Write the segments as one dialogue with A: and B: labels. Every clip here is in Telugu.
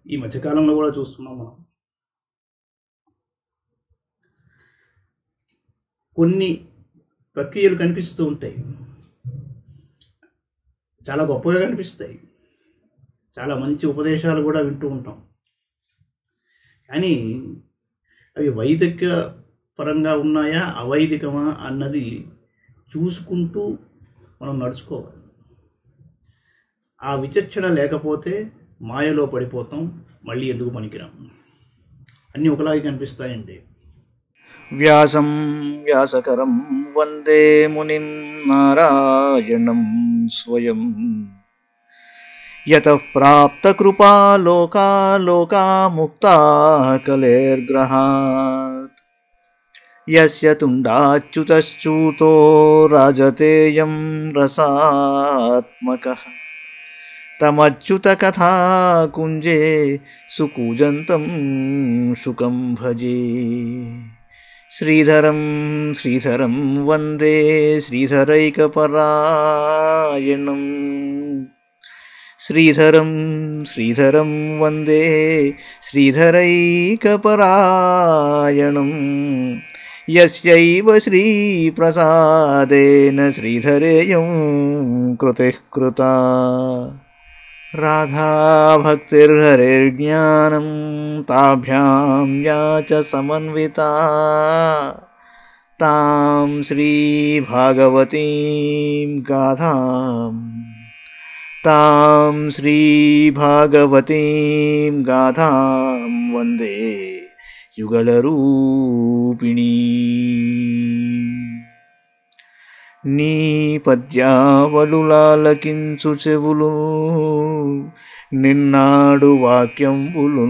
A: ఈ మధ్యకాలంలో కూడా చూస్తున్నాం మనం. కొన్ని ప్రక్రియలు కనిపిస్తూ ఉంటాయి, చాలా గొప్పగా కనిపిస్తాయి, చాలా మంచి ఉపదేశాలు కూడా వింటూ ఉంటాం. కానీ అవి వైదిక పరంగా ఉన్నాయా అవైదికమా అన్నది చూసుకుంటూ మనం నడుచుకోవాలి. ఆ విచక్షణ లేకపోతే మాయలో పడిపోతాం, మళ్ళీ ఎందుకు పనికిరాం. అన్నీ ఒకలాగే కనిపిస్తాయండి.
B: వ్యాసం వ్యాసకరం వందే మునిం నారాయణం స్వయం యతః ప్రాప్త కృపా లోకా లోకా ముక్తా కలేర్గ్రహాత్ యస్య తుండాచ్యుతశ్చూతో రాజతేయం రసాత్మకః తమచ్యుత కథా కుంజే సుకూజంతం శుకం భజే. శ్రీధరం శ్రీధరం వందే శ్రీధరైకపరాయణం శ్రీధరం శ్రీధరం వందే శ్రీధరైకపరాయణం యస్యైవ శ్రీప్రసాదేన శ్రీధరేయం కృతిః కృతా. రాధా భక్తిర్హరిర్జ్ఞానం తాభ్యాం యా చ సమన్వితా తాం శ్రీ భాగవతీం గాథాం తాం శ్రీ భాగవతీం గాథాం వందే యుగళరూపిణీ. నీ పద్యావళులాలకించు చెవులు నిన్నాడు వాక్యంబులు,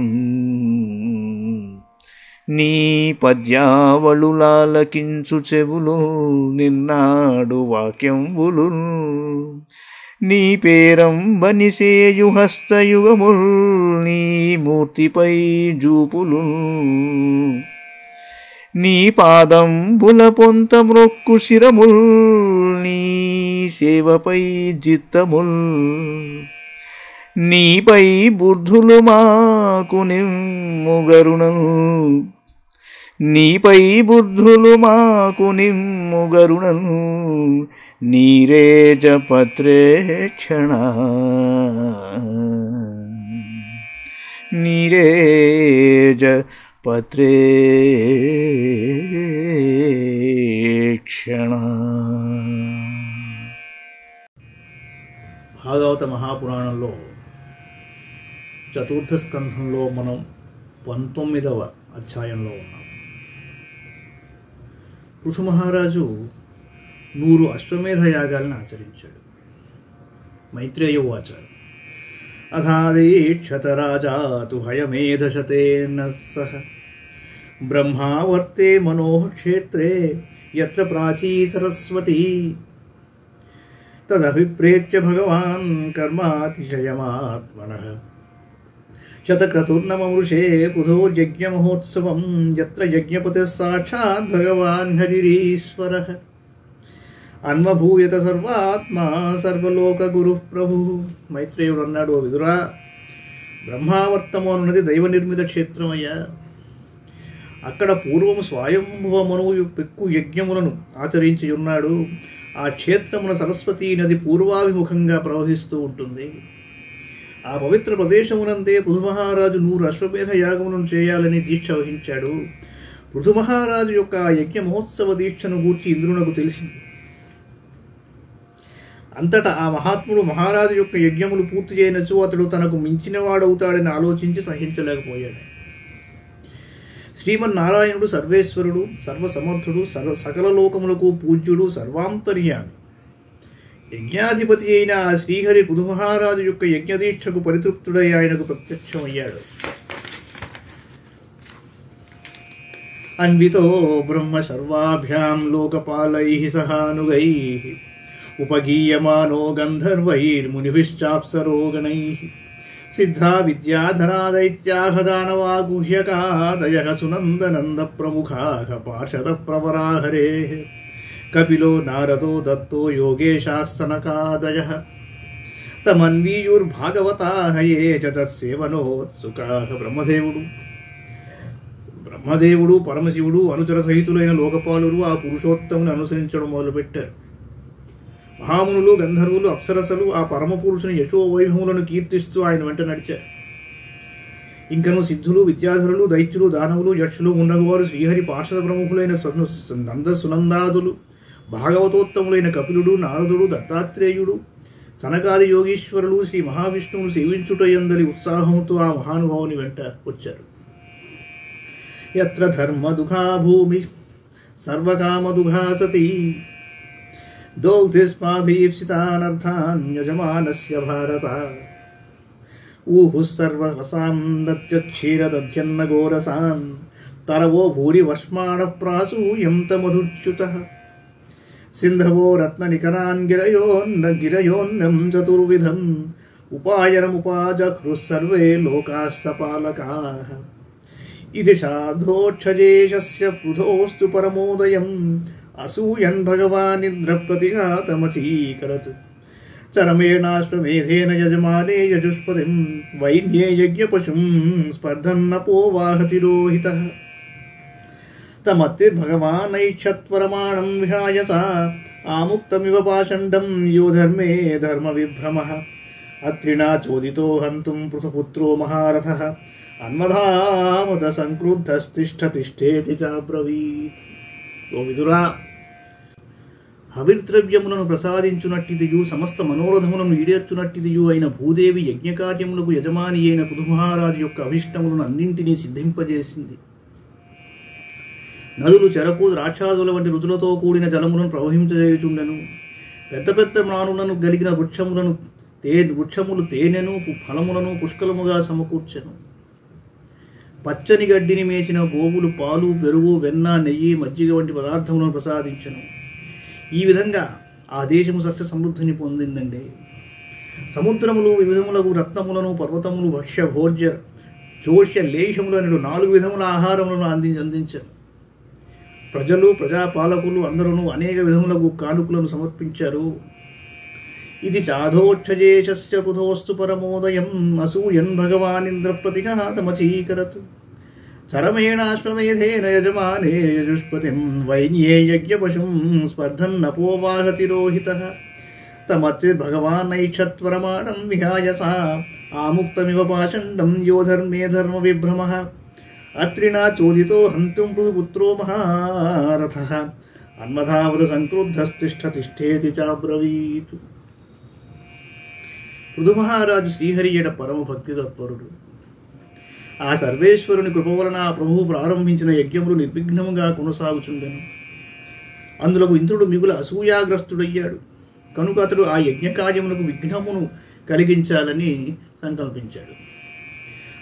B: నీ పద్యావళులాలకించు చెవులు నిన్నాడు వాక్యంబులు, నీ పేరంబనిసేయు హస్తయుగముల్ నీ మూర్తిపై జూపులు, నీ పాదంబుల పొంత మ్రొక్కు శిరముల్ నీ సేవపై జిత్తముల్, నీపై బుద్ధులు మాకు నిమ్ముగరుణలు, నీపై బుద్ధులు మాకు నిమ్ముగరుణలు, నీరేజ పత్రేక్షణ నీరేజ పత్రేక్షణ.
A: భాగవత మహాపురాణంలో చతుర్థ స్కంధంలో మనం 19వ అధ్యాయంలో ఉన్నాం. పృథు మహారాజు 100 అశ్వమేధ యాగాలను ఆచరించాడు. మైత్రేయ ఉవాచ అథాదీక్షత రాజా తు హయమేధశతేన సహ బ్రహ్మావర్తే మనోక్షేత్రే యత్ర ప్రాచీ సరస్వతీ తదభిప్రేత్య భగవాన్ కర్మాతిశయమాత్మనః శతక్రతుర్నమవృషే బుధో యజ్ఞమహోత్సవం యత్ర యజ్ఞపతిః సాక్షాత్ భగవాన్ హరిరీశ్వరః అన్వభూయత సర్వాత్మా సర్వలోక గురు ప్రభు. మైత్రేయుడు అన్నాడు, ఓ విదురా, బ్రహ్మావర్తము అన్నది దైవ నిర్మిత క్షేత్రమయ్యా. అక్కడ పూర్వం స్వయంభువ మనువు పెక్కు యజ్ఞములను ఆచరించి ఉన్నాడు. ఆ క్షేత్రమున సరస్వతీ నది పూర్వాభిముఖంగా ప్రవహిస్తూ ఉంటుంది. ఆ పవిత్ర ప్రదేశమునందే పృథు మహారాజు 100 అశ్వమేధ యాగములను చేయాలని దీక్ష వహించాడు. పృథు మహారాజు యొక్క యజ్ఞ మహోత్సవ దీక్షను గూర్చి ఇంద్రునకు తెలిసింది. అంతటా ఆ మహాత్ముడు మహారాజు యొక్క యజ్ఞములు పూర్తి చేయనచు అతడు తనకు మించినవాడవుతాడని ఆలోచించి సహించలేకపోయాడు. శ్రీమన్నారాయణుడు సర్వేశ్వరుడు, సర్వసమర్థుడు, సకల లోకములకు పూజ్యుడు, సర్వాంతర్యామి. యజ్ఞాధిపతి అయిన ఆ శ్రీహరి పృథు మహారాజు యొక్క యజ్ఞదీక్షకు పరితృప్తుడై ఆయనకు ప్రత్యక్షమయ్యాడు. అన్వితో బ్రహ్మ సర్వాభ్యాం లోకపాలైః సహానుగైః ఉపగీయమానో గంధర్వైర్మునిభిశ్చాప్సరోగణైః సిద్ధా విద్యాధరా దైత్యాః దానవా గుహ్యకాదయః సునందనంద ప్రముఖాః పార్షద ప్రవరాహరేః కపిలో నారదో దత్తో యోగేశాస్సనకాదయః తమన్వీయుర్భాగవతాః ఏ చ తత్సేవనోత్సుకాః. బ్రహ్మదేవుడు పరమశివుడు అనుచర సహితులైన లోకపాలురు ఆ పురుషోత్తముని అనుసరించడం మొదలుపెట్టారు. మహామునులు, గంధర్వులు, అప్సరసలు ఆ పరమ పురుషుని యశోవైభవములను కీర్తిస్తూ ఆయన వెంట నడిచారు. ఇంకను సిద్ధులు, విద్యాధరులు, దైత్యులు, దానవులు, యక్షులు, ఉండగవారు, శ్రీహరి పార్షద ప్రముఖులైన నంద సునందాదులు, భాగవతోత్తములైన కపిలుడు, నారదుడు, దత్తాత్రేయుడు, సనకాది యోగీశ్వరులు శ్రీ మహావిష్ణువును సేవించుటయందలి ఉత్సాహంతో ఆ మహానుభావుని వెంట వచ్చారు. యత్ర ధర్మదుఘా భూమి సర్వకామదుఘా సతీ దౌగ్ధిస్మాభీప్సితానర్థాన్ యజమానస్య భారత. ఊహుః సర్వరసాం దత్యక్షీరదధ్యన్న గోరసాన్ తరవో భూరివర్ష్మాణః ప్రాసూయం తమధుచ్యుతః. సింధవో రత్ననికరాన్ గిరయోన్నం చతుర్విధం ఉపాయనముపాజహృః సర్వే లోకాః సపాలకాః. ఇది సాధోక్షజేషస్య పృథోస్తు పరమోదయం అసూయన్ భగవానింద్రప్రతిఘాతమచీకరత్. చరమేణాశ్వమేధేన యజమానే యజుష్పతిం వైన్యే యజ్ఞపశుం స్పర్ధన్నపోవాహతిరోహితః. తమత్తిర్భగవానైక్షత్వరమాణం విహాయ సా ఆముక్తమివ పాషండం యో ధర్మే ధర్మ విభ్రమః. అత్రిణా చోదితో హంతుం పృథపుత్రో మహారథః అన్మధామత సంక్రుద్ధస్తిష్ఠతిష్ఠేతి చాబ్రవీత్. ఓ విదురా, హవిర్ద్రవ్యములను ప్రసాదించునట్టిదియు సమస్త మనోరథములను ఈడేర్చునట్టిదియు అయిన భూదేవి యజ్ఞకార్యములకు యజమాని అయిన పృథుమహారాజు యొక్క అభిష్టములను అన్నింటినీ సిద్ధింపజేసింది. నదులు, చెరకు, ద్రాక్షాదుల వంటి రుచులతో కూడిన జలములను ప్రవహింపజేయుచుండెను. పెద్ద పెద్ద మ్రాణులను కలిగిన వృక్షములు తేనెను, ఫలములను పుష్కలముగా సమకూర్చెను. పచ్చని గడ్డిని మేసిన గోవులు పాలు, పెరుగు, వెన్న, నెయ్యి, మజ్జిగ వంటి పదార్థములను ప్రసాదించెను. ఈ విధంగా ఆ దేశము సస్య సమృద్ధిని పొందిందండి. సముద్రములు వివిధములకు రత్నములను, పర్వతములు, భక్ష్య భోజ్య జోష్య లేషములను 4 విధముల ఆహారములను అందించారు. ప్రజలు, ప్రజాపాలకులు అందరూ అనేక విధములకు కానుకలను సమర్పించారు. ఇది చాధోక్షజేషస్య పృథోస్తు పరమోదయం అసూయన్ భగవానింద్రప్రతిఘాతమచీకరత్. చరమేణాశ్వమేధేన యజమానే యజుష్పతిం వైన్యే యజ్ఞపశుం స్పర్ధన్నపోవాహతిరోహితః. తమత్తిర్భగవానైక్షత్వరమాణం విహాయ సా ఆముక్తమివ పాషండం యో ధర్మే ధర్మ విభ్రమః. అత్రిణా చోదితో హంతుం పృథుపుత్రో మహారథః అన్మధావత సంక్రుద్ధస్తిష్ఠతిష్ఠేతి చాబ్రవీత్. పృథుమహారాజు శ్రీహరి ఎడ పరమ భక్తి తత్పరుడు. ఆ సర్వేశ్వరుని కృప వలన ఆ ప్రభువు ప్రారంభించిన యజ్ఞములు నిర్విఘ్నముగా కొనసాగుచుండెను. అందులో ఇంద్రుడు మిగుల అసూయాగ్రస్తుడయ్యాడు. కనుక అతడు ఆ యజ్ఞకార్యములకు విఘ్నమును కలిగించాలని సంకల్పించాడు.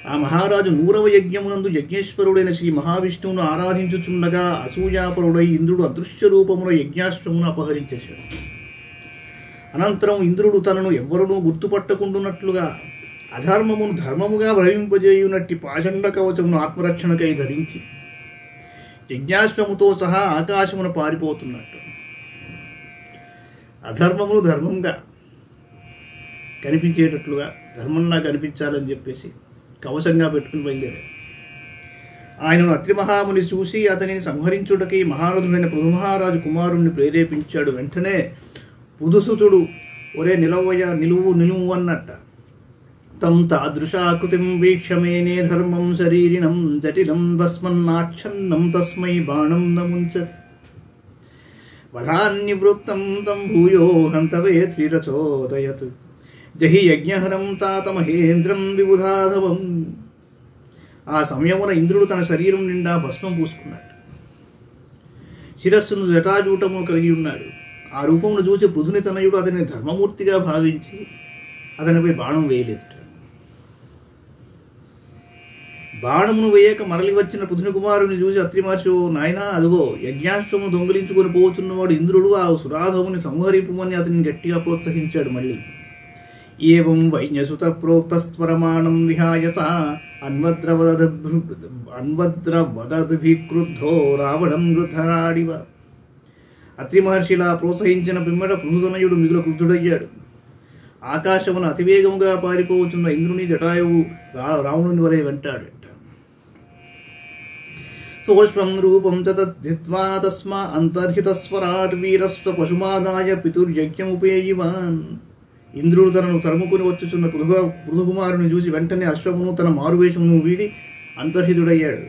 A: ఆ మహారాజు 100వ యజ్ఞమునందు యజ్ఞేశ్వరుడైన శ్రీ మహావిష్ణువును ఆరాధించుచుండగా అసూయాపరుడై ఇంద్రుడు అదృశ్య రూపమున యజ్ఞాశ్వమును అపహరించేశాడు. అనంతరం ఇంద్రుడు తనను ఎవ్వరూ గుర్తుపట్టకుండునట్లుగా అధర్మమును ధర్మముగా భ్రమింపజేయునట్టి పాషండ కవచమును ఆత్మరక్షణకై ధరించి యజ్ఞాశ్వముతో సహా ఆకాశమున పారిపోతున్నట్టు. అధర్మమును ధర్మంగా కనిపించేటట్లుగా ధర్మంలా కనిపించాలని చెప్పేసి కవచంగా పెట్టుకుని బయలుదేరాడు. ఆయనను అత్రి మహాముని చూసి అతనిని సంహరించుటకి మహారథుడైన పృథుమహారాజు కుమారుణ్ణి ప్రేరేపించాడు. వెంటనే పృథుసుతుడు, ఒరే నిలువు అన్నట్ట. తం తాదృశాకృతిం వీక్షమేనే ధర్మం శరీరిణం జటిలం భస్మన్నాచ్ఛన్నం తస్మై బాణం నముంచతి. వధాన్నివృత్తం తం భూయో హంతవే త్రిరచోదయత్. జహి యజ్ఞహరం తాత మహేంద్రం విబుధాధవం. ఆ సమయమున ఇంద్రుడు తన శరీరం నిండా భస్మం పూసుకున్నాడు. శిరస్సును జటాజూటము కలిగి ఉన్నాడు. ఆ రూపమును చూసి పృథుని తనయుడు అతని ధర్మమూర్తిగా భావించి అతనిపై బాణం వేయలేదు. బాణమును వేయక మరలి వచ్చిన పృథుని కుమారుని చూసి అత్రి మహర్షి, నాయనా అదుగో యజ్ఞాశ్వమును దొంగిలించుకొని పోతున్నవాడు ఇంద్రుడు, ఆ సురాధముని సంహరింపుమని అతనిని గట్టిగా ప్రోత్సహించాడు. మళ్ళీ ఏవం వైన్యసుత ప్రోక్తస్వరమాణం విహాయ సా అన్వద్రవదభిక్రుద్ధో రావణం గృధరాడివ. అత్రి మహర్షిలా ప్రోత్సహించిన పిమ్మట పృథుతనయుడు మిగుల క్రుద్ధుడయ్యాడు. ఆకాశమును అతివేగముగా పారిపోతున్న ఇంద్రుని జటాయువు రావణుని వలె వెంటాడట. సోష్వం రూపం తద్ధిత్వా తస్మా అంతర్హితస్వరాట్ వీరస్వ పశుమాదాయ పితుర్యజ్ఞముపేయివాన్. ఇంద్రుడు తనను తరుముకుని వచ్చుచున్న పృథుకుమారుని చూసి వెంటనే అశ్వమును తన మారువేషమును వీడి అంతర్హితుడయ్యాడు.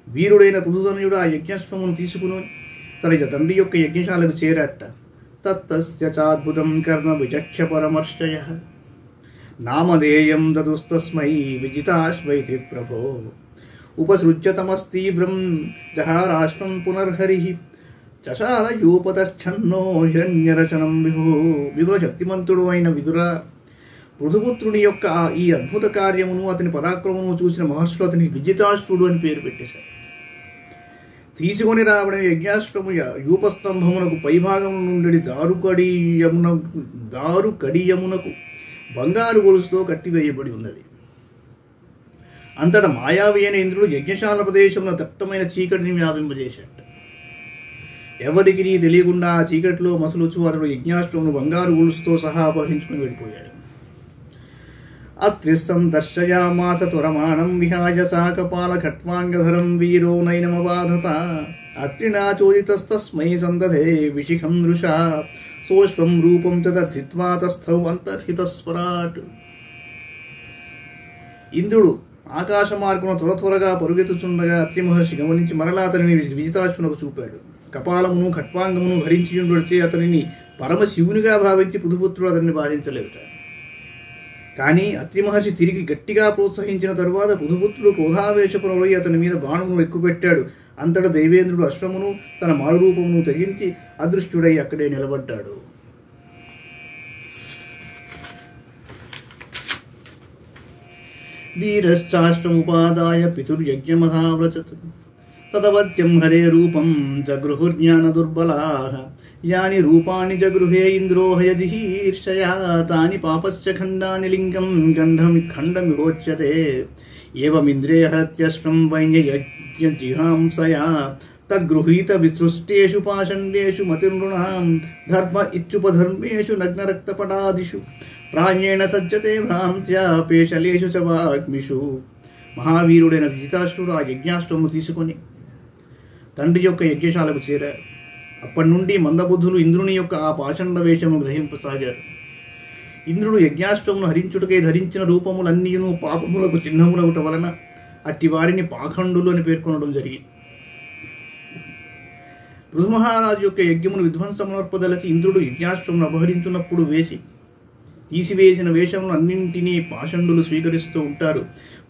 A: వీరుడైన పృథుతనయుడు ఆ యజ్ఞాశ్వమును తీసుకుని తన తండ్రి యొక్క యజ్ఞశాలకు చేరాట. తత్తస్య చాద్భుతం కర్మ విచక్ష పరమర్శయ నామధేయం దదుస్తస్మై విజితాశ్వైతి ప్రభో ఉపసృజ్యతమస్తీవ్రం జహారాశ్వం పునర్హరి చశాలయూపతచ్ఛన్నో హిరణ్యరచనం విభుల శక్తిమంతుడు అయిన విదుర, పృథుపుత్రుని యొక్క ఈ అద్భుత కార్యమును అతని పరాక్రమమును చూసిన మహర్షులు అతనికి విజితాశ్వుడు అని పేరు పెట్టేశారు. తీసుకొని రావడం యజ్ఞాశ్వము యూపస్తంభమునకు పైభాగము నుండి దారు కడియమునకు బంగారు గొలుసుతో కట్టివేయబడి ఉన్నది. అంతటా మాయావి అయిన ఇంద్రుడు యజ్ఞశాల ప్రదేశంలో దట్టమైన చీకటిని వ్యాపింపజేశాడు. ఎవరికి తెలియకుండా ఆ చీకటిలో మసలుచు అతడు యజ్ఞాశ్వమును బంగారు గొలుసుతో సహా అపహరించుకుని వెళ్ళిపోయాడు. అత్రిస్సం దర్శయామాస త్వరమాణం విహాయ సాకపాల ఖట్వాంగధరం వీరో నైనమబాధత అత్రినా చోదితస్తస్మై సందధే విశిఖం దృశా సోష్వం రూపం తద్ధిత్వా తస్థౌ అంతర్హితస్వరాట్. ఇంద్రుడు ఆకాశ మార్గమున త్వరగా పరుగెత్తుచుండగా అత్రి మహర్షి గమనించి మరలా అతనిని విజితాశ్వనకు చూపాడు. కపాలమును ఖట్వాంగమును ధరించి ఉండొచ్చే అతనిని పరమశివునిగా భావించి పృథుపుత్రుడు అతన్ని బాధించలేదుట. కానీ అత్రి మహర్షి తిరిగి గట్టిగా ప్రోత్సహించిన తరువాత పృథుపుత్రుడు క్రోధావేశపురై అతని మీద బాణమును ఎక్కుపెట్టాడు. అంతటా దేవేంద్రుడు అశ్వమును తన మారురూపమును తెగించి అదృష్టుడై అక్కడే నిలబడ్డాడు. వీరశ్చాశ్వముపాదాయ పితుర్యజ్ఞమధావ్రచత్ తదవత్యం హరే రూపం జగృహుర్జ్ఞాన దుర్బలాః యాని రూపాణి జగృహే ఇంద్రో హయజిహీర్షయా తాని పాపస్య ఖండాని లింగం ఖండమిహోచ్యతే ఏవమింద్రే హరత్యశ్వం వైన్యయజ్ఞజిహాంసయా తద్గృహీత విసృష్టేషు పాషండేషు మతినృణాం ధర్మ ఇత్యుపధర్మేషు నగ్నరక్తపటాదిషు ప్రాణేణ సజ్జతే భ్రాంత్యా పేషలేషు చ వాగ్మిషు. మహావీరుడైన విజితాశ్వుడు ఆ యజ్ఞాశ్వమును తీసుకొని తండ్రి యొక్క యజ్ఞశాలకు చేరారు. అప్పటి నుండి మందబుద్ధులు ఇంద్రుని యొక్క ఆ పాషండ వేషమును గ్రహింపసాగారు. ఇంద్రుడు యజ్ఞాశ్వమును హరించుటకై ధరించిన రూపములన్నీను పాపములకు చిహ్నములవుట వలన అట్టి వారిని పాఖండులు అని పేర్కొనడం జరిగింది. పృథుమహారాజు యొక్క యజ్ఞమును విధ్వంసమునర్పదలచి ఇంద్రుడు యజ్ఞాశ్వమును అపహరించున్నప్పుడు తీసివేసిన వేషమును అన్నింటినీ పాషండులు స్వీకరిస్తూ ఉంటారు.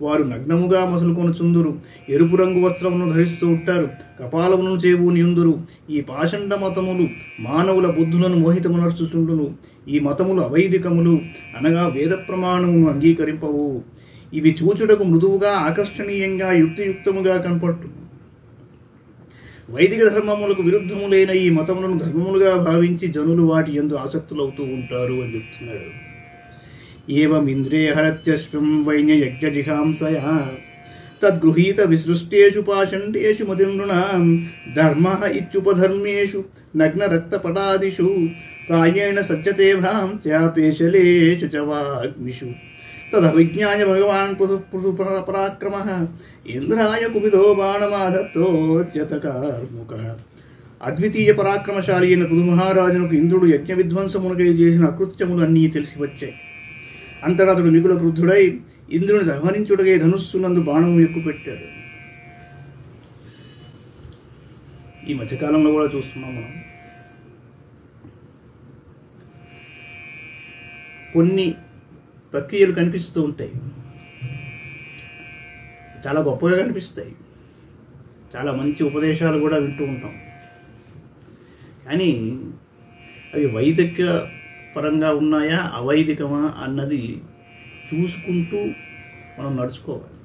A: వారు నగ్నముగా మసలుకొనుచుందురు, ఎరుపు రంగు వస్త్రమును ధరిస్తూ ఉంటారు, కపాలమును చేబూనియుందురు. ఈ పాషండ మతములు మానవుల బుద్ధులను మోహితమునర్చుచుండును. ఈ మతములు అవైదికములు, అనగా వేద ప్రమాణమును అంగీకరింపవు. ఇవి చూచుటకు మృదువుగా ఆకర్షణీయంగా యుక్తియుక్తముగా కనపట్టు. వైదిక ధర్మములకు విరుద్ధములైన ఈ మతములను ధర్మములుగా భావించి జనులు వాటి యందు ఆసక్తులవుతూ ఉంటారు అని చెప్తున్నాడు. ఏవమింద్రే హరత్యశ్వం వైన్యయజ్ఞజిహాంసయా తద్గృహీత విసృష్టేషు పాషండేషు మతినృణాం ధర్మ ఇత్యుపధర్మేషు నగ్నరక్తపటాదిషు ప్రాయేణ సజ్జతే భ్రాంత్యా పేషలేషు చ వాగ్మిషు తదవిజ్ఞాయ భగవాన్ పరాక్రమః ఇంద్రాయ కుపితో బాణమాధత్తోత్యతకార్ముకః. అద్వితీయ పరాక్రమశాలి అయిన పృథుమహారాజునకు ఇంద్రుడు యజ్ఞ విధ్వంసమునకై చేసిన అకృత్యములు అన్నీ తెలిసి వచ్చాయి. అంతటా అతడు మిగుల క్రుద్ధుడై ఇంద్రుని సంహరించుటకై ధనుస్సునందు బాణము ఎక్కుపెట్టాడు. ఈ మధ్యకాలంలో కూడా చూస్తున్నాం మనం. కొన్ని ప్రక్రియలు కనిపిస్తూ ఉంటాయి, చాలా గొప్పగా కనిపిస్తాయి, చాలా మంచి ఉపదేశాలు కూడా వింటూ ఉంటాం. కానీ అవి వైదిక పరంగా ఉన్నాయా అవైదికమా అన్నది చూసుకుంటూ మనం నడుచుకోవాలి.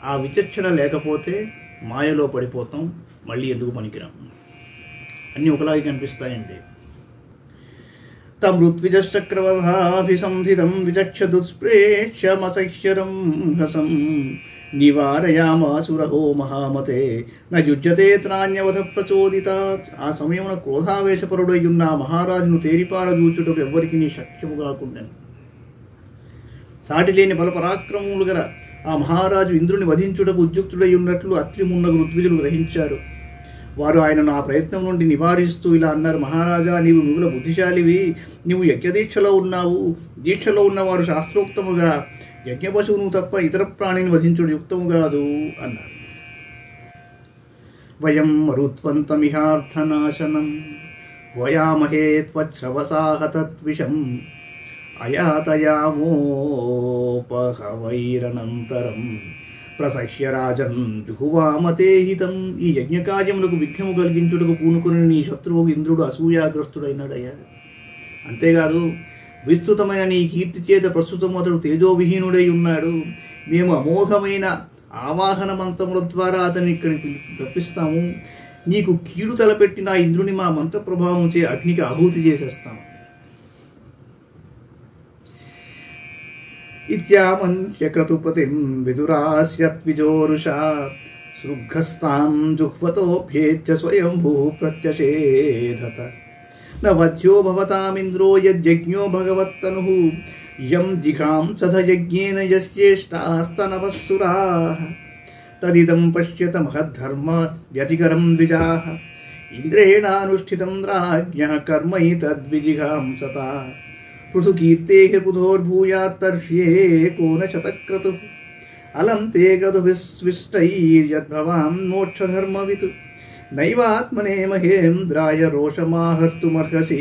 A: ఆ విచక్షణ లేకపోతే మాయలో పడిపోతాం, మళ్ళీ ఎందుకు పనికిరాం. అన్నీ ఒకలాగే కనిపిస్తాయండి. తమృత్విజశ్చక్రవధాభిసంధితం విచక్ష దుష్ప్రేక్ష్యమసహ్యరం హసం నివారయామాసురహో మహామతే నయుజ్యతే త్రాణ్యవధ ప్రచోదితాత్. ఆ సమయమున క్రోధావేశపరుడయ్యున్న ఆ మహారాజును తేరిపారజూచుటకు ఎవ్వరికి శక్యము కాకుండాను. సాటి లేని బలపరాక్రమములు గల ఆ మహారాజు ఇంద్రుని వధించుటకు ఉద్యుక్తుడై ఉన్నట్లు అత్రిమున్నగు ఋత్విజులు గ్రహించారు. వారు ఆయనను ఆ ప్రయత్నం నుండి నివారిస్తూ ఇలా అన్నారు: మహారాజా, నీవు మిగుల బుద్ధిశాలివి. నీవు యజ్ఞదీక్షలో ఉన్నావు. దీక్షలో ఉన్నవారు శాస్త్రోక్తముగా యజ్ఞపశువును తప్ప ఇతర ప్రాణిని వధించుడు యుక్తము కాదు అన్నారు. వయం మరుత్వంతమిహార్థనాశనం వయామహే త్వచ్ఛ్రవసాహతత్విషం అయాతయామోపహవైరనంతరం ప్రసహ్య రాజన్ జుహువామతే హితం. ఈ యజ్ఞకార్యములకు విఘ్నము కలిగించుటకు పూనుకుని నీ శత్రువు ఇంద్రుడు అసూయాగ్రస్తుడైనాడయ్యా. అంతేకాదు, విస్తృతమైన నీ కీర్తి చేత ప్రస్తుతం అతడు తేజోవిహీనుడై ఉన్నాడు. మేము అమోఘమైన ఆవాహన మంత్రముల ద్వారా అతన్ని ఇక్కడికి రప్పిస్తాము. నీకు కీడు తలపెట్టిన ఇంద్రుని మా మంత్ర ప్రభావం చే అగ్నికి ఆహుతి చేసేస్తాము. ఇత్యామన్యక్రతుపతిం విదురాస్యత్విజోరుషా సృగ్గస్తాం జుహ్వతోభ్యేత్య స్వయంభూ ప్రత్యషేధత. నవధ్యో భవతామింద్రో యజ్ఞో భగవత్తనుః యం జిఘాంసధ యజ్ఞేన యస్యేష్టాస్తనవస్సురాః తదిదం పశ్యత మహద్ధర్మ వ్యతికరం ద్విజాః ఇంద్రేణానుష్ఠితం రాజ్ఞః కర్మైతద్విజిఘాంసత. పృథుకీర్తేః పృథోర్భూయాత్తర్ష్యే కోనశతక్రతుః అలం తే గతుభిస్విష్టైర్యద్భవాం మోక్షధర్మవిత్ నైవాత్మనే మహేంద్రాయ రోషమాహర్తుమర్హసి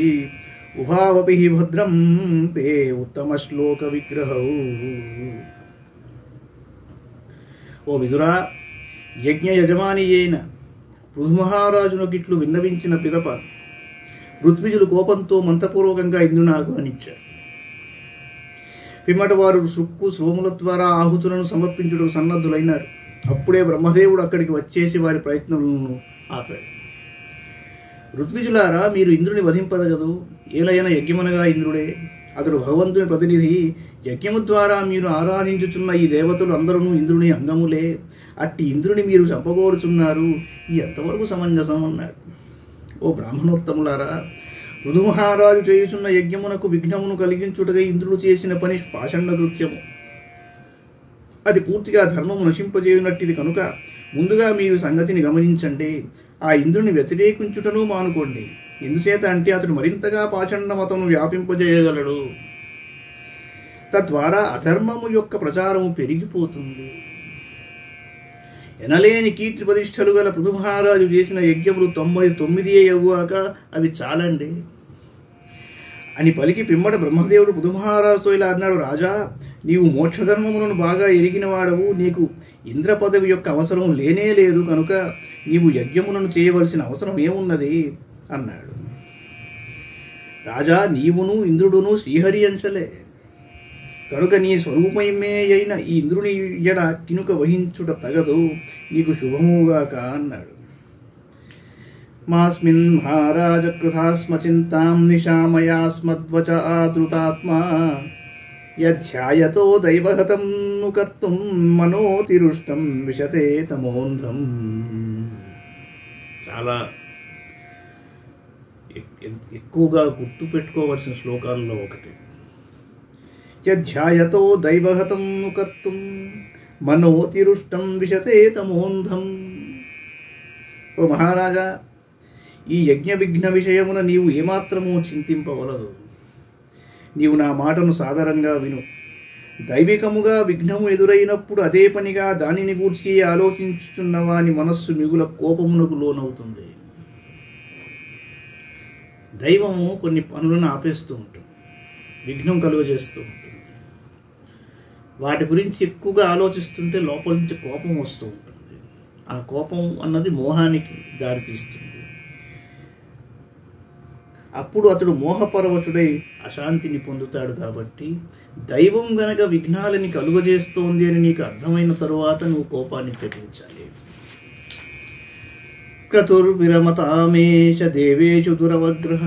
A: ఉభావపి భద్రం తే ఉత్తమ శ్లోక విగ్రహౌ. ఓ విదురా, యజ్ఞ యజమాని అయిన పృథుమహారాజునకిట్లు విన్నవించిన పిదప ఋత్విజులు కోపంతో మంత్రపూర్వకంగా ఇంద్రుని ఆహ్వానించారు. పిమ్మట వారు సుక్కు సోముల ద్వారా ఆహుతులను సమర్పించుటకు సన్నద్ధులైనారు. అప్పుడే బ్రహ్మదేవుడు అక్కడికి వచ్చేసి వారి ప్రయత్నములను ఆపాడు. ఋత్విజులారా, మీరు ఇంద్రుని వధింపదగదు. ఏలైన యజ్ఞమనగా ఇంద్రుడే. అతడు భగవంతుని ప్రతినిధి. యజ్ఞము ద్వారా మీరు ఆరాధించుచున్న ఈ దేవతలు అందరూ ఇంద్రుని అంగములే. అట్టి ఇంద్రుని మీరు చంపగోరుచున్నారు. ఈ ఎంతవరకు సమంజసం అన్నాడు. ఓ బ్రాహ్మణోత్తములారా, పృథుమహారాజు చేయుచున్న యజ్ఞమునకు విఘ్నమును కలిగించుటగా ఇంద్రుడు చేసిన పని పాషండ కృత్యము. అది పూర్తిగా ధర్మము నశింపజేయునట్టిది కనుక ముందుగా మీరు సంగతిని గమనించండి. ఆ ఇంద్రుని వ్యతిరేకించుటను మానుకోండి. ఎందుచేత అంటే అతడు మరింతగా పాషండ మతమును వ్యాపింపజేయగలడు. తద్వారా అధర్మము యొక్క ప్రచారము పెరిగిపోతుంది. ఎనలేని కీర్తి ప్రతిష్టలు గల పృథుమహారాజు చేసిన యజ్ఞములు 99 అయ్యాక అవి చాలండి అని పలికి పిమ్మట బ్రహ్మదేవుడు పృథుమహారాజుతో ఇలా అన్నాడు: రాజా, నీవు మోక్షధర్మములను బాగా ఎరిగిన వాడవు. నీకు ఇంద్ర పదవి యొక్క అవసరం లేనే లేదు కనుక నీవు యజ్ఞములను చేయవలసిన అవసరం ఏమున్నది అన్నాడు. రాజా, నీవును ఇంద్రుడును శ్రీహరి అంశలే కనుక నీ స్వరూపమే అయిన ఈ ఇంద్రుని ఎడ కినుక వహించుట తగదు. నీకు శుభముగాక అన్నాడు. మాస్మిన్ మహారాజ కృతాస్మ చింతాం నిశామయాస్మద్వచ ఆదృతాత్మా యధ్యాయతో దైవగతం ను కర్తుం మనోతిరుష్టం విశతే తమోంధం. చాలా ఎక్కువగా గుర్తుపెట్టుకోవలసిన శ్లోకాల్లో ఒకటి. యధ్యాయతో దైవహతం ను కర్తుం మనోతిరుష్టం విశతే తమోంధం. ఓ మహారాజా, ఈ యజ్ఞ విఘ్న విషయమున నీవు ఏమాత్రమూ చింతింపవలదు. నీవు నా మాటను సాదరంగా విను. దైవికముగా విఘ్నము ఎదురైనప్పుడు అదే పనిగా దానిని గూర్చి ఆలోచించుచున్న వాని మనస్సు మిగుల కోపమునకు లోనవుతుంది. దైవము కొన్ని పనులను ఆపేస్తూ ఉంటుంది, విఘ్నం కలుగజేస్తూ ఉంటుంది. వాటి గురించి ఎక్కువగా ఆలోచిస్తుంటే లోపల నుంచి కోపం వస్తూ ఉంటుంది. ఆ కోపం అన్నది మోహానికి దారితీస్తుంది. అప్పుడు అతడు మోహపరవశుడై అశాంతిని పొందుతాడు. కాబట్టి దైవం గనక విఘ్నాలని కలుగజేస్తోంది అని నీకు అర్థమైన తరువాత నువ్వు కోపాన్ని తెప్పించాలి. క్రతుర్విరమతామేష దేవేషు దురవగ్రహ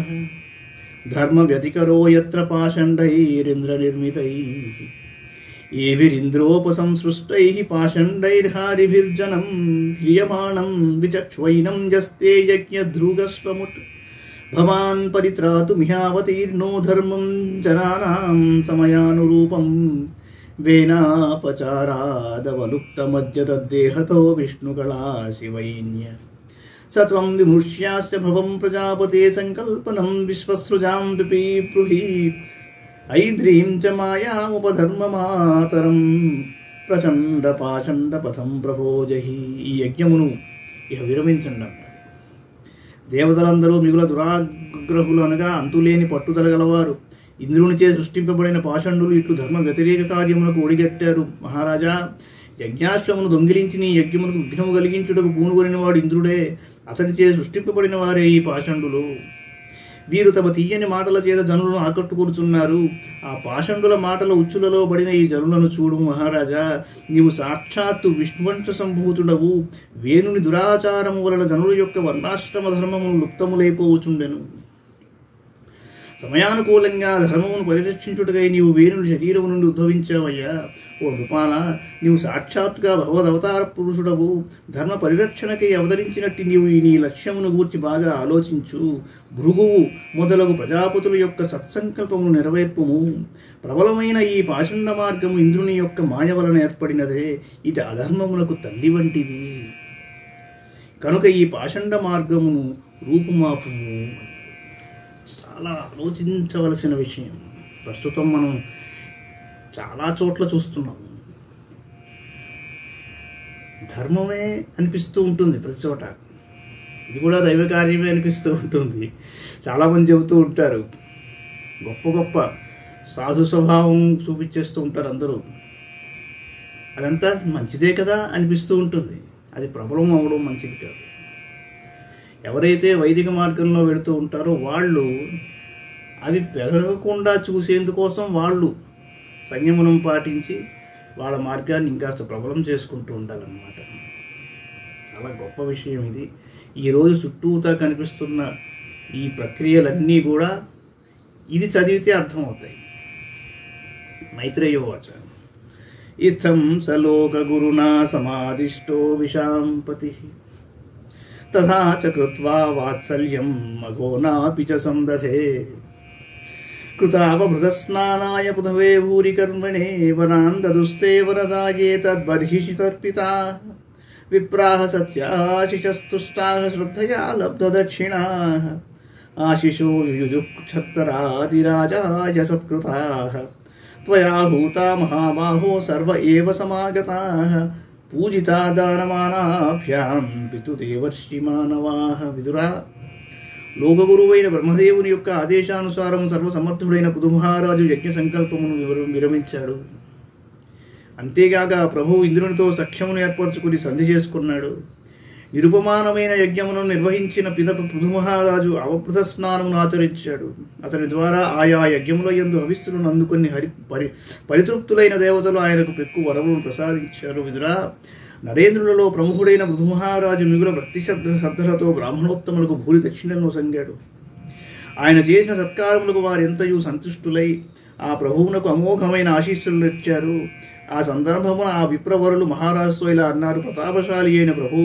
A: ధర్మ వ్యతికరో యత్ర పాషండైరింద్ర నిర్మితై. ఏభిరింద్రోపసంసృష్టైః పాషండైర్హారిభిర్జనం హ్రియమాణం విచక్ష్వైనం యస్తే యజ్ఞధ్రుగస్వముట్ భవాన్ పరిత్రాతుమిహావతీర్ణో ధర్మం జనానాం సమయానురూపం వేనాపచారాదవలుప్తమజ్జతద్దేహతో విష్ణుకళా శివైన్య సత్వం విమృశ్యాస్య భవం ప్రజాపతే సంకల్పనం విశ్వసృజాం పిపీబ్రూహి ఐద్రీం చ మాయాముపధర్మమాతరం ప్రచండ పాచండ పథం ప్రభోజహి. ఈ యజ్ఞమును ఇక విరమించండి అన్నాడు. దేవతలందరూ మిగుల దురాగ్రహులు అనగా అంతులేని పట్టుదల గలవారు, ఇంద్రునిచే సృష్టింపబడిన పాషండులు ఇట్లు ధర్మ వ్యతిరేక కార్యములకు ఒడిగట్టారు. మహారాజా, యజ్ఞాశ్వమును దొంగిలించి నీ యజ్ఞమునకు విఘ్నము కలిగించుటకు పూనుకొనిన వాడు ఇంద్రుడే. అతనిచే సృష్టింపబడిన వారే ఈ పాషండులు. వీరు తమ తీయని మాటల చేత జనులను ఆకట్టుకొనుచున్నారు. ఆ పాషండుల మాటల ఉచ్చులలో పడిన ఈ జనులను చూడు మహారాజా. నీవు సాక్షాత్తు విష్ణువంశ సంభూతుడవు. వేణుని దురాచారము వలన జనుల యొక్క వర్ణాశ్రమ ధర్మములు లుప్తములైపోవచుండెను. సమయానుకూలంగా ధర్మమును పరిరక్షించుటకై నీవు వేణుని శరీరము నుండి ఉద్భవించావయ్యా. ఓ నృపాల, నీవు సాక్షాత్తుగా భగవదవతార పురుషుడవు. ధర్మ పరిరక్షణకై అవతరించినట్టు నీవు ఈ నీ లక్ష్యమును గూర్చి బాగా ఆలోచించు. భృగువు మొదలగు ప్రజాపతుల యొక్క సత్సంకల్పమును నెరవేర్పుము. ప్రబలమైన ఈ పాషండ మార్గము ఇంద్రుని యొక్క మాయ వలన ఏర్పడినదే. ఇది అధర్మములకు తల్లి వంటిది. కనుక ఈ పాషండ మార్గమును రూపుమాపుము. చాలా ఆలోచించవలసిన విషయం. ప్రస్తుతం మనం చాలా చోట్ల చూస్తున్నాం. ధర్మమే అనిపిస్తూ ఉంటుంది ప్రతి చోట. ఇది కూడా దైవ కార్యమే అనిపిస్తూ ఉంటుంది. చాలామంది చెబుతూ ఉంటారు, గొప్ప గొప్ప సాధు స్వభావం చూపించేస్తూ ఉంటారు అందరూ. అదంతా మంచిదే కదా అనిపిస్తూ ఉంటుంది. అది ప్రబలం అవ్వడం మంచిది కాదు. ఎవరైతే వైదిక మార్గంలో వెళుతూ ఉంటారో వాళ్ళు అవి పెరగకుండా చూసేందుకోసం వాళ్ళు సంయమనం పాటించి వాళ్ళ మార్గాన్ని ఇంకాస్త ప్రబలం చేసుకుంటూ ఉండాలన్నమాట. చాలా గొప్ప విషయం ఇది. ఈరోజు చుట్టూతా కనిపిస్తున్న ఈ ప్రక్రియలన్నీ కూడా ఇది చదివితే అర్థమవుతాయి. మైత్రేయోవాచ ఇత్థం సలోక గురునా సమాదిష్టో విశాంపతి తథా చ కృత్వా వాత్సల్యం మఘోనాపి చ సందధే కృతావభృతస్నానాయ పృథవే భూరి కర్మణే వనాందదుస్తే వరదాయే తద్బర్హిషి తర్పితా విప్రాహ సత్యాశిషస్తుష్టాః శ్రద్ధయా లబ్ధదక్షిణాః ఆశిషో యుజుక్షత్తరాదిరాజాయ సత్కృతాః త్వయా హూతా మహాబాహో సర్వ ఏవ సమాగతాః పూజితా దానమానాభ్యాం పితృదేవర్షి మానవాః. విదురా, లోకగురువైన బ్రహ్మదేవుని యొక్క ఆదేశానుసారం సర్వసమర్థుడైన పృథుమహారాజు యజ్ఞ సంకల్పమును విరమించాడు. అంతేగాక ప్రభువు ఇంద్రునితో సఖ్యమును ఏర్పరచుకుని సంధి చేసుకున్నాడు. నిరుపమానమైన యజ్ఞమును నిర్వహించిన పిదప పృథుమహారాజు అవభృత స్నానమును ఆచరించాడు. అతని ద్వారా ఆయా యజ్ఞముల యందు హవిస్సులను అందుకుని పరితృప్తులైన దేవతలు ఆయనకు పెక్కు వరములను ప్రసాదించారు. విదురా, నరేంద్రులలో ప్రముఖుడైన పృథుమహారాజు మిగుల భక్తి శ్రద్ధలతో బ్రాహ్మణోత్తములకు భూరి దక్షిణలను సంగాడు. ఆయన చేసిన సత్కారములకు వారెంతయు సంతుష్టులై ఆ ప్రభువునకు అమోఘమైన ఆశీస్సులు ఇచ్చారు. ఆ సందర్భమున ఆ విప్రవరులు మహారాజుతో ఇలా అన్నారు: ప్రతాపశాలి అయిన ప్రభు,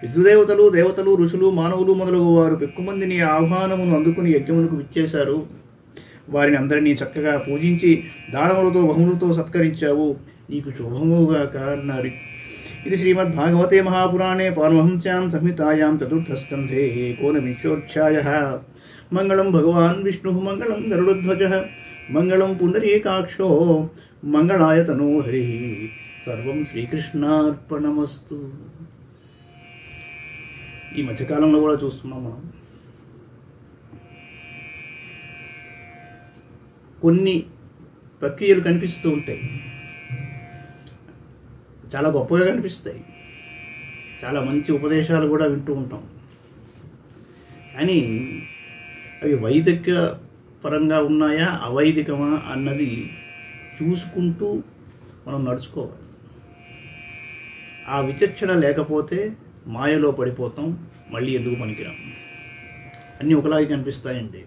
A: పితృదేవతలు, దేవతలు, ఋషులు, మానవులు మొదలగు వారు పెక్కుమందిని ఆహ్వానమును అందుకుని యజ్ఞమునకు విచ్చేశారు. వారిని అందరినీ చక్కగా పూజించి దానములతో బహుములతో సత్కరించావు. నీకు శుభముగాక అన్నారు. ఇది శ్రీమద్భాగవతే మహాపురాణే పారమహంస్యాం సంహితాయాం చతుర్థస్కంధే ఏకోనవింశోధ్యాయః. మంగళం భగవాన్ విష్ణుః మంగళం గరుడధ్వజః మంగళం పుండరీకాక్షో మంగళాయ తనో హరిః. సర్వం శ్రీకృష్ణార్పణమస్తు. ఈ మధ్యకాలంలో కూడా చూస్తున్నాం మనం కొన్ని ప్రక్రియలు కనిపిస్తూ ఉంటాయి. చాలా గొప్పగా కనిపిస్తాయి. చాలా మంచి ఉపదేశాలు కూడా వింటూ ఉంటాం. కానీ అవి వైదిక పరంగా ఉన్నాయా అవైదికమా అన్నది చూసుకుంటూ మనం నడుచుకోవాలి. ఆ విచక్షణ లేకపోతే మాయలో పడిపోతాం. మళ్ళీ ఎందుకు పనికిరాం. అన్నీ ఒకలాగే కనిపిస్తాయండి.